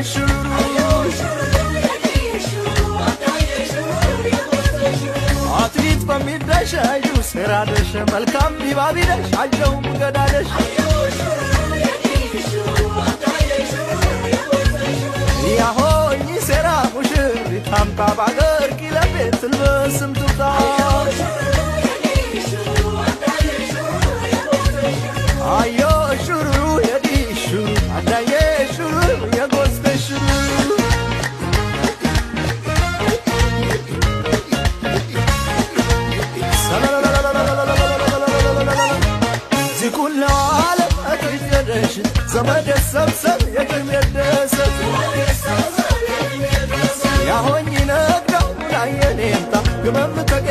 ሽሩሩ አትሌት በሚደሻዩ ስራደሽ መልካም ቢባቢደሽ አጀው ገዳደሽ ያሆኝ ሴራ ሙሽሪት ታምጣ ባገር ቂለቤት ትልበስም ትውጣ አዮ ሽሩሩ የዲ ሽሩ አዳዬ ሽሩሩ የጎስተ ሽሩሩ ዚኩላው ዓለም አትጀደሽ ዘመድ ሰብሰብ የቅም የደሰት ያሆኝ ነጋው ላይ የኔምታ ግመም ተገ